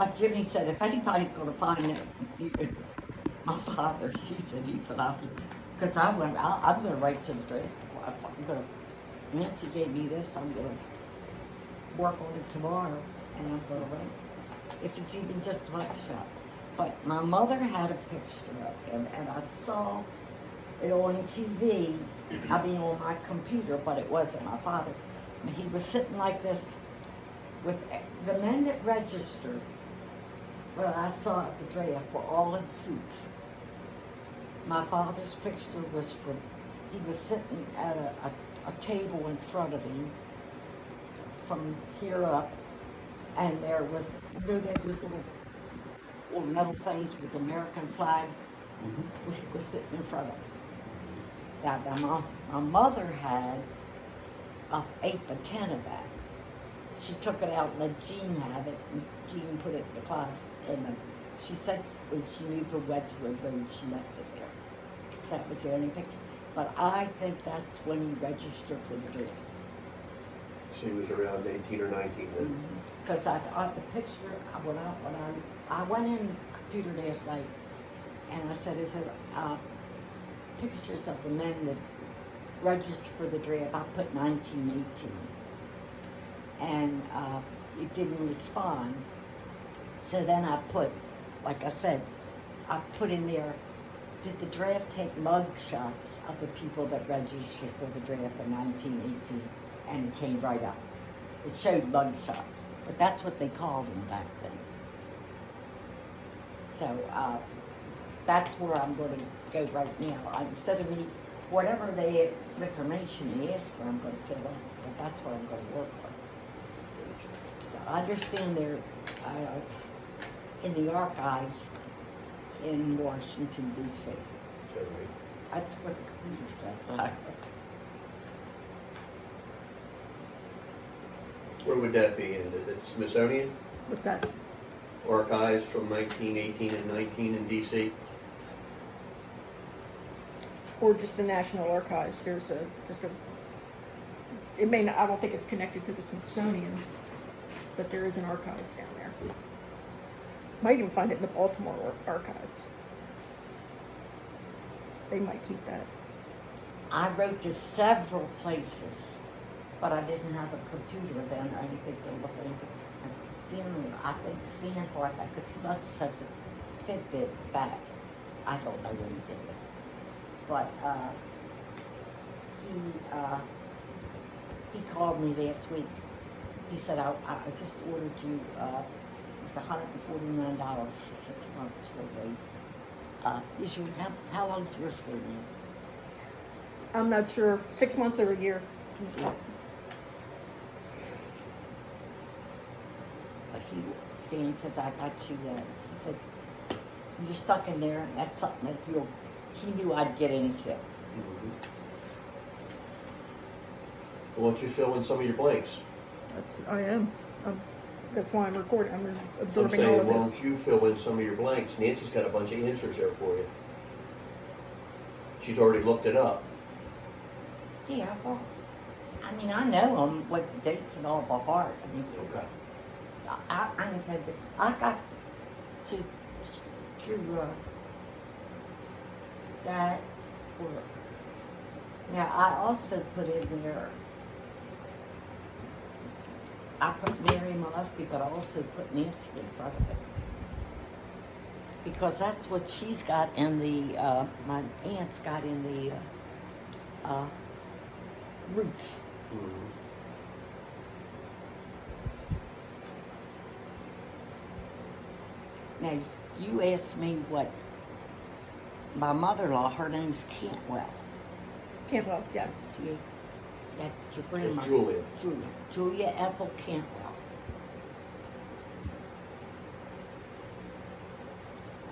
Like Jimmy said, if anybody's going to find it, my father, he said, because I'm going to write to the draft. I'm going to, Nancy gave me this, I'm going to work on it tomorrow, and I'm going to write. If it's even just a shot. But my mother had a picture of him, and I saw it on TV, I mean on my computer, but it wasn't my father. And he was sitting like this with the men that registered, well, I saw at the draft, were all in suits. My father's picture was he was sitting at a table in front of him from here up, and there was, there's little metal things with the American flag. Mm-hmm. He was sitting in front of him. Now, my mother had 8 by 10 of that. She took it out and let Jean have it, and Jean put it in the closet. And she said when she moved to Wedgwood Road, she left it there. So that was the only picture. But I think that's when he registered for the draft. She was around 18 or 19 then. Because the picture, when I went in the computer last night, and I said, is there pictures of the men that registered for the draft? I put 1918. And it didn't respond. So then I put, like I said, I put in there, did the draft take mug shots of the people that registered for the draft in 1918? And it came right up. It showed mug shots, but that's what they called them back then. So that's where I'm going to go right now. Instead of me, whatever information he asked for, I'm going to fill in, but that's what I'm going to work on. I understand they're in the archives in Washington, D.C. That's what the computer says. Where would that be? In the Smithsonian? What's that? Archives from 1918 and 19 in D.C.? Or just the National Archives. There's it may not, I don't think it's connected to the Smithsonian, but there is an archives down there. Might even find it in the Baltimore archives. They might keep that. I wrote to several places, but I didn't have a computer then or anything to look at anything. And I think Stan bought that because he must have sent the Fitbit back. I don't know when he did it. But he called me last week. He said, I just ordered you, it's $149 for 6 months for the, how long is yours for you? I'm not sure. 6 months or a year. Yeah. But Stan says, I got you, he said, you're stuck in there, and that's something that he knew I'd get into. Mm-hmm. Why don't you fill in some of your blanks? I am. That's why I'm recording. I'm I'm absorbing all saying, of why this. don't you fill in some of your blanks? Nancy's got a bunch of answers there for you. She's already looked it up. Yeah, well, I mean, I know what the dates and all by heart. I mean, Okay. I said I got to that work. Now I also put in there. I put Mary Molesky, but I also put Nancy in front of it because that's what she's got in the. My aunt's got in the roots. Mm-hmm. Now, you asked me what my mother-in-law, her name's Cantwell. Cantwell, yes. See, that's your grandma. It's Julia. Julia Ethel Cantwell.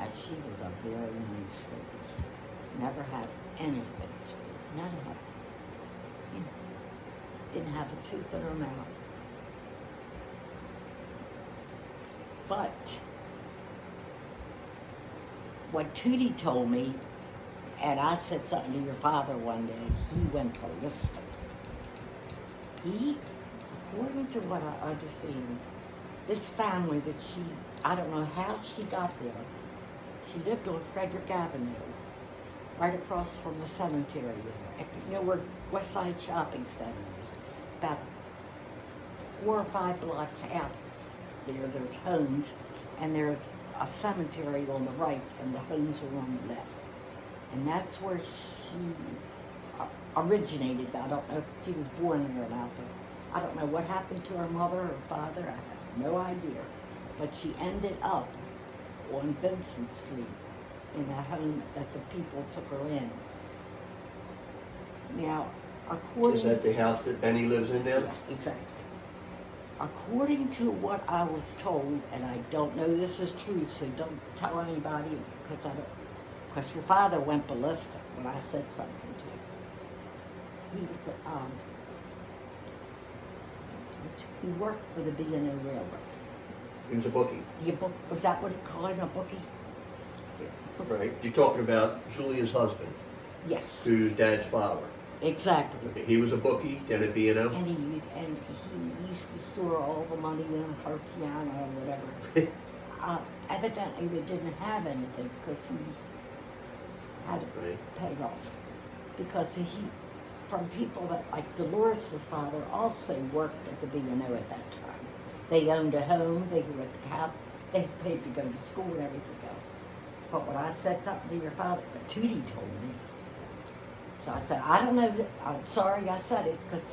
And she was a very nice lady. Never had anything. Never had, didn't have a tooth in her mouth. But what Tootie told me, and I said something to your father one day, he went ballistic. He, according to what I understand, this family that she I don't know how she got there. She lived on Frederick Avenue, right across from the cemetery there. You know where West Side Shopping Center is? About 4 or 5 blocks out there, there's homes, and there's a cemetery on the right, and the homes are on the left. And that's where she originated. I don't know if she was born there or not, but I don't know what happened to her mother or father. I have no idea. But she ended up on Vincent Street in a home that the people took her in. Now, according Is that the house that Benny lives in now? Yes, exactly. According to what I was told, and I don't know this is true, so don't tell anybody because your father went ballistic when I said something to him. He was, he worked for the B&O Railroad. He was a bookie. Was that what he called him, a bookie? Right. You're talking about Julia's husband, Yes, who's Dad's father. exactly. Okay, he was a bookie down at B&O? And he used to store all the money in her piano or whatever. Evidently, they didn't have anything because he had to Right. pay off. Because from people that, like Dolores' father, also worked at the B&O at that time. They owned a home, they paid to go to school and everything else. But when I said something to your father, but Tootie told me. So I said, I don't know, I'm sorry I said it because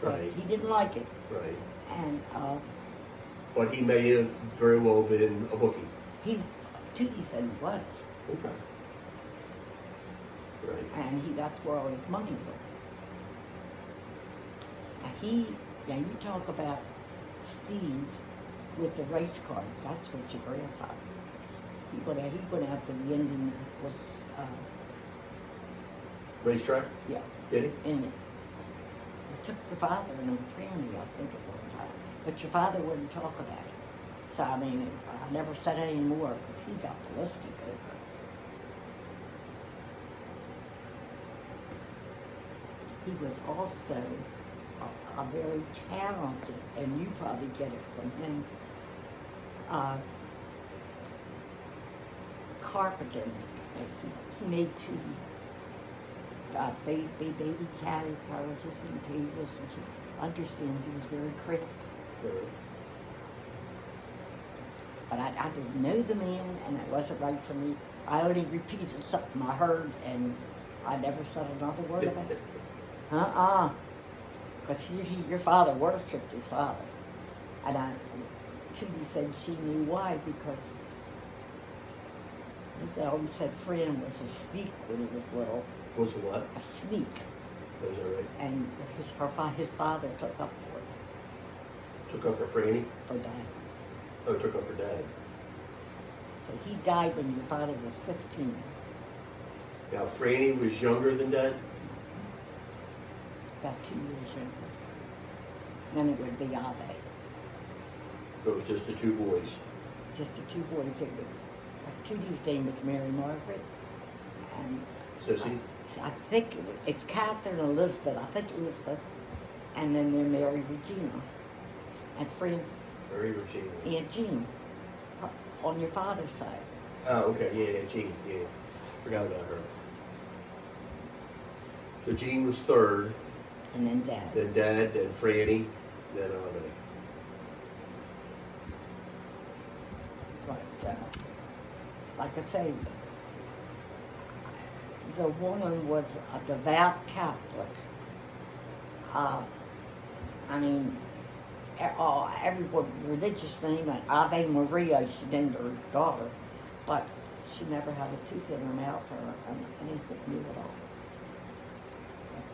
Right. he didn't like it. Right. And But he may have very well been a bookie. Tootie said he was. Okay. Right. And that's where all his money went. Now you talk about Steve with the race cars. That's what your grandfather was. He went out to the Indianapolis, Racetrack? yeah, Did he? and it took your father and a tranny, I think, at one time. But your father wouldn't talk about it. So, I mean, I never said any more because he got ballistic over it. He was also a very talented, and you probably get it from him, carpenter. He made 2 baby carriages and tables, and you understand he was very crafty. But I didn't know the man, and it wasn't right for me. I only repeated something I heard, and I never said another word about it. Because your father worshipped his father. And Tootie said she knew why, because he always said Fran was a sneak when he was little. Was a what? A sneak. Was that right? And his father took up for it, Took up for Franny? for Dad. Oh, took up for Dad. So he died when your father was 15. Now, Franny was younger than Dad? About 2 years younger. Then it would be Ave. So it was just the 2 boys. Just the 2 boys. It was, Tootie's name was Mary Margaret. And Sissy? I think it's Catherine Elizabeth. I think Elizabeth. And then they're Mary Regina. And Fran's Mary Regina. Aunt Jean. On your father's side. Oh, okay, yeah, Jean, yeah. Forgot about her. So Jean was 3rd, And then Dad. then Dad, then Franny, then Ave. But, like I say, the woman was a devout Catholic. I mean, everyone religious name, and Ave Maria, she named her daughter, but she never had a tooth in her mouth or anything new at all.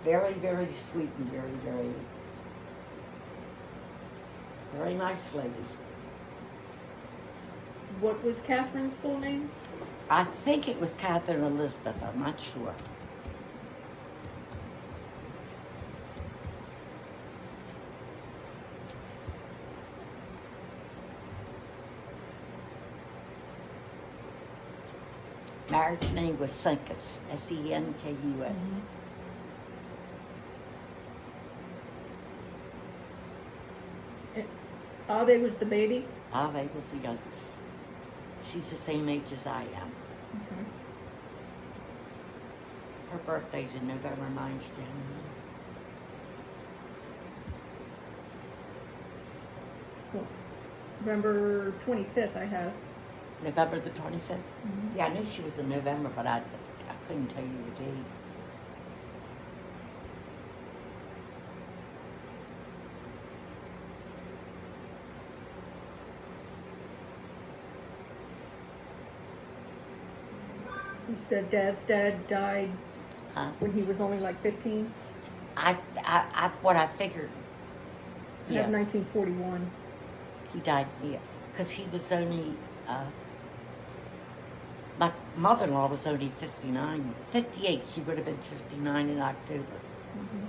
Very, very sweet and very, very, very nice lady. What was Catherine's full name? I think it was Catherine Elizabeth, I'm not sure. Marriage name was Senkus, Senkus. Ave was the baby. Ave was the youngest. She's the same age as I am. Okay. Her birthday's in November, mine's January. Well, November 25th I have. November the 25th? Mhm. Yeah, I knew she was in November, but I couldn't tell you the date. You said Dad's dad died Huh? when he was only like 15? What I figured. I have 1941. He died, yeah, because he was only, my mother-in-law was only 59, 58. She would have been 59 in October. Mhm.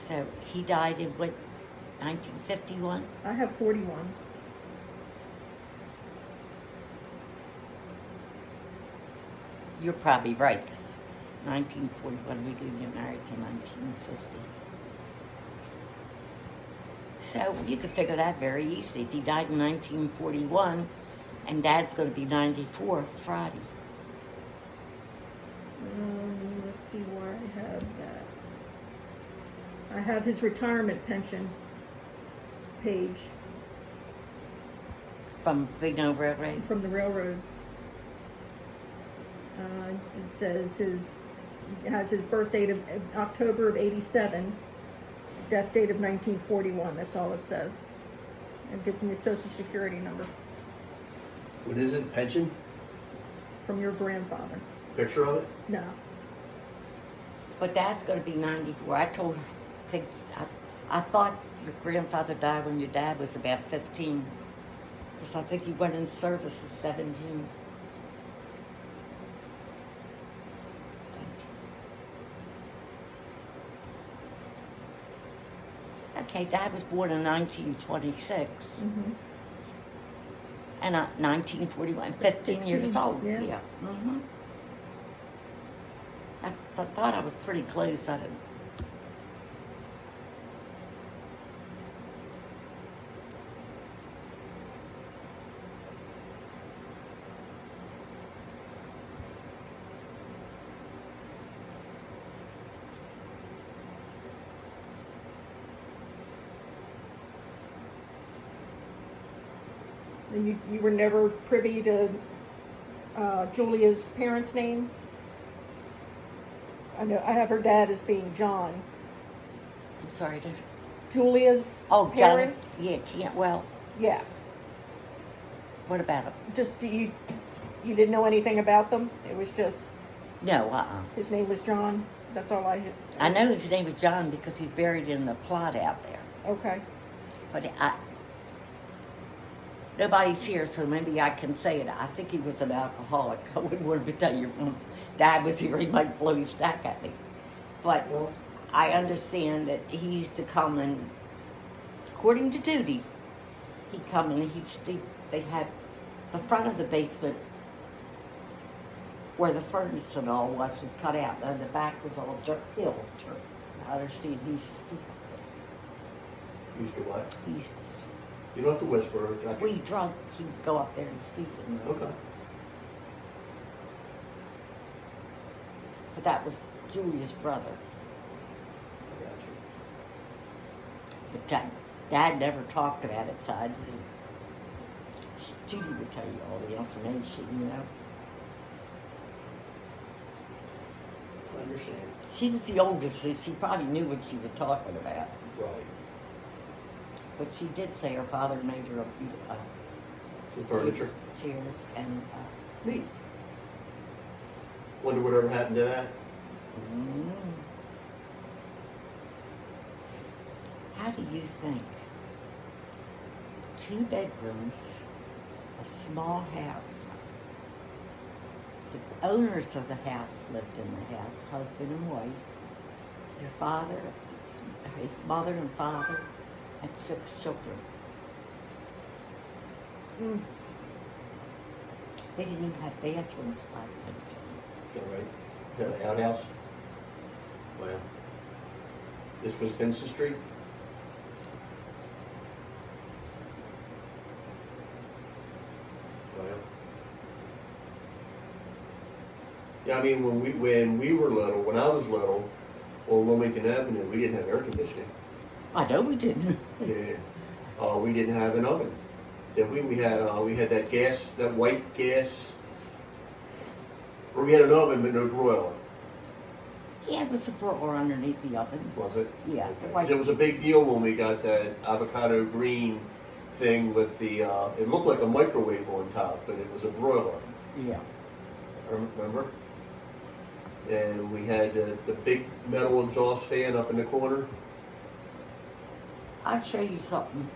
So he died in what, 1951? I have 41. You're probably right, 'cause 1941, we didn't get married till 1950. So you could figure that very easily. If he died in 1941, and Dad's going to be 94 Friday. Let's see where I have that. I have his retirement pension page From Big No Road, right? from the railroad. It says it has his birth date of October of 87, death date of 1941. That's all it says. And give me his social security number What is it? Pension? from your grandfather. Picture of it? No. But Dad's going to be 94. I told her, I thought your grandfather died when your dad was about 15. Because I think he went in service at 17. Okay, Dad was born in 1926. Mm-hmm. And 1941, 15 years 15, old. yeah. Mm-hmm. I thought I was pretty close. I didn't. And you were never privy to Julia's parents' name? I know I have her dad as being John. I'm sorry, did Julia's Oh, parents? John. Yeah, can't. Well, Yeah. what about him? Just you didn't know anything about them? It was just No, his name was John. That's all I had. I know his name was John because he's buried in the plot out there. Okay. But nobody's here, so maybe I can say it. I think he was an alcoholic. I wouldn't want to tell you. Dad was here, he might blow his stack at me. But Well, I understand that he used to come and, according to duty, he'd come and he'd sleep. They had the front of the basement where the furnace and all was cut out, and the back was all dirt hill. I understand he used to sleep up there. used to what? He used to You don't have to whisper. I can- We drunk, he'd go up there and sleep in there. Okay. But that was Julia's brother. I got you. But Dad never talked about it, so I just, Judy would tell you all the information, you know. I understand. She was the oldest, so she probably knew what she was talking about. Right. But she did say her father made her Some furniture. chairs, and Neat. Wonder whatever happened to that. mm. How do you think 2 bedrooms, a small house, the owners of the house lived in the house, husband and wife, your father, his mother and father, and 6 children. Mm. They didn't even have bathrooms back then. Is that right? Is that an outhouse? Wow. This was Vincent Street? Wow. Yeah, I mean, when we were little, when I was little, on Wilmington Avenue, we didn't have air conditioning. I know we didn't. Yeah. We didn't have an oven. Did we? We had that gas, that white gas. Or we had an oven but no broiler. Yeah, it was a broiler underneath the oven. Was it? Yeah. Okay. White. It was a big deal when we got that avocado green thing with the. It looked like a microwave on top, but it was a broiler. Yeah. Remember? And we had the big metal exhaust fan up in the corner. I'll show you something.